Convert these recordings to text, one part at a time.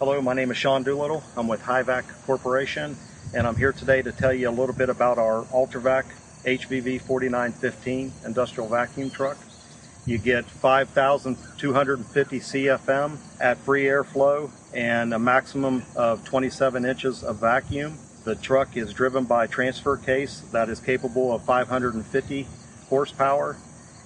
Hello, my name is Sean Doolittle. I'm with HIVAC Corporation, and I'm here today to tell you a little bit about our Ultravac HVV 4915 industrial vacuum truck. You get 5,250 CFM at free airflow and a maximum of 27 inches of vacuum. The truck is driven by a transfer case that is capable of 550 horsepower,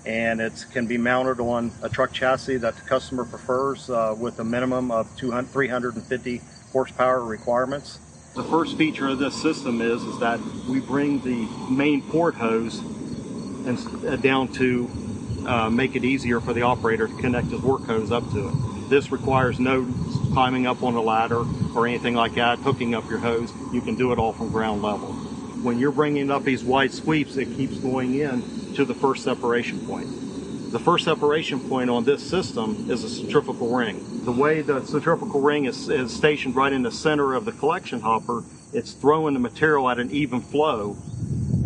and it can be mounted on a truck chassis that the customer prefers with a minimum of 350 horsepower requirements. The first feature of this system is that we bring the main port hose down to make it easier for the operator to connect his work hose up to it. This requires no climbing up on a ladder or anything like that, hooking up your hose. You can do it all from ground level. When you're bringing up these wide sweeps, it keeps going in to the first separation point. The first separation point on this system is a centrifugal ring. The way the centrifugal ring is stationed right in the center of the collection hopper, it's throwing the material at an even flow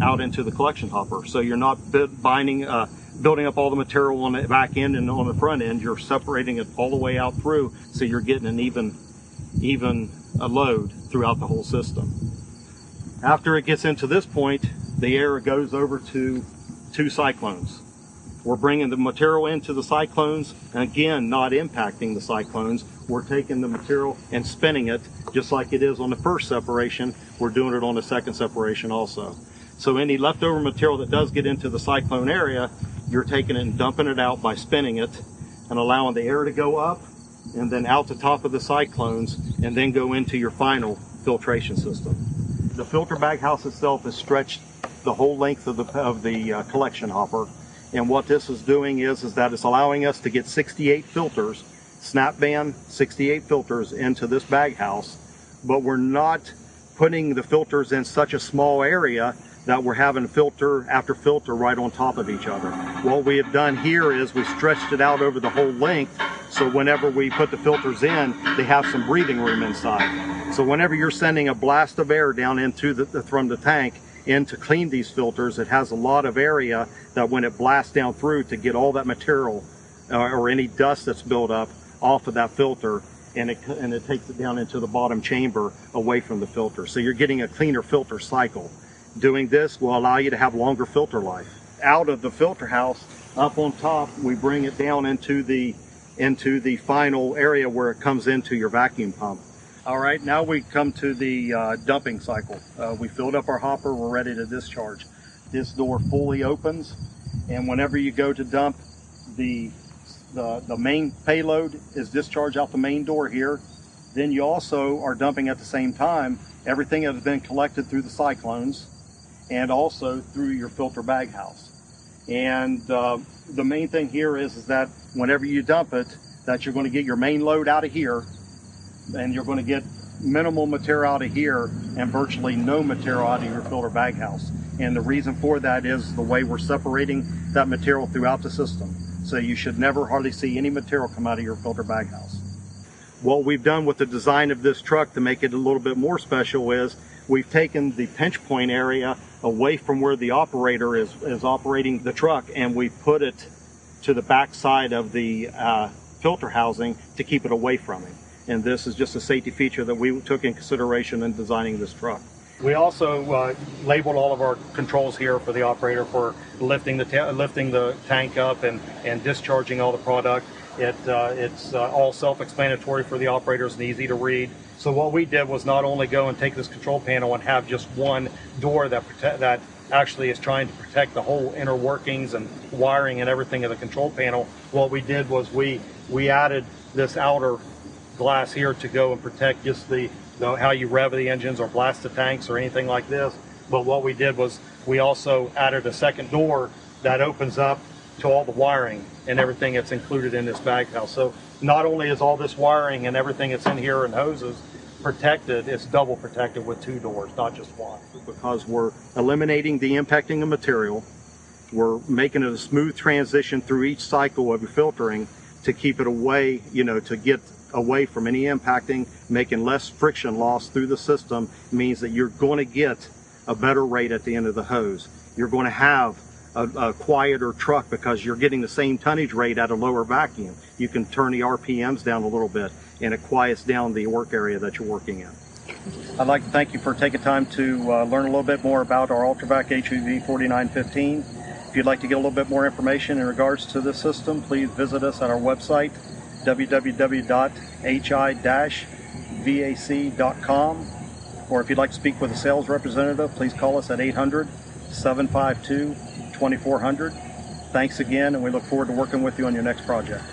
out into the collection hopper. So you're not building up all the material on the back end and on the front end. You're separating it all the way out through, so you're getting an even load throughout the whole system. After it gets into this point, the air goes over to 2 cyclones. We're bringing the material into the cyclones, and again, not impacting the cyclones. We're taking the material and spinning it just like it is on the first separation. We're doing it on the second separation also. So any leftover material that does get into the cyclone area, you're taking it and dumping it out by spinning it and allowing the air to go up and then out the top of the cyclones and then go into your final filtration system. The filter bag house itself is stretched the whole length of the collection hopper. And what this is doing is that it's allowing us to get 68 filters, snap band 68 filters into this bag house, but we're not putting the filters in such a small area that we're having filter after filter right on top of each other. What we have done here is we stretched it out over the whole length, so whenever we put the filters in, they have some breathing room inside. So whenever you're sending a blast of air down into from the tank in to clean these filters, it has a lot of area that when it blasts down through to get all that material or any dust that's built up off of that filter, and it takes it down into the bottom chamber away from the filter. So you're getting a cleaner filter cycle. Doing this will allow you to have longer filter life. Out of the filter house, up on top, we bring it down into the final area where it comes into your vacuum pump. All right, now we come to the dumping cycle. We filled up our hopper, we're ready to discharge. This door fully opens, and whenever you go to dump, the main payload is discharged out the main door here. Then you also are dumping at the same time everything that has been collected through the cyclones and also through your filter bag house. And the main thing here is that whenever you dump it, that you're going to get your main load out of here, and you're going to get minimal material out of here and virtually no material out of your filter bag house. And the reason for that is the way we're separating that material throughout the system. So you should never hardly see any material come out of your filter bag house. What we've done with the design of this truck to make it a little bit more special is we've taken the pinch point area away from where the operator is operating the truck, and we put it to the back side of the filter housing to keep it away from him. And this is just a safety feature that we took in consideration in designing this truck. We also labeled all of our controls here for the operator for lifting the tank up and discharging all the product. It's all self-explanatory for the operators and easy to read. So what we did was not only go and take this control panel and have just one door that actually is trying to protect the whole inner workings and wiring and everything of the control panel. What we did was we added this outer glass here to go and protect just how you rev the engines or blast the tanks or anything like this. But what we did was we also added a second door that opens up to all the wiring and everything that's included in this bag house. So not only is all this wiring and everything that's in here and hoses protected, it's double protected with 2 doors, not just one. Because we're eliminating the impacting of material, we're making it a smooth transition through each cycle of filtering to keep it away, to get away from any impacting, making less friction loss through the system means that you're going to get a better rate at the end of the hose. You're going to have a quieter truck because you're getting the same tonnage rate at a lower vacuum. You can turn the RPMs down a little bit and it quiets down the work area that you're working in. I'd like to thank you for taking time to learn a little bit more about our Ultravac HVV 4915. If you'd like to get a little bit more information in regards to this system, please visit us at our website, www.hi-vac.com. Or if you'd like to speak with a sales representative, please call us at 800-752-2400. Thanks again, and we look forward to working with you on your next project.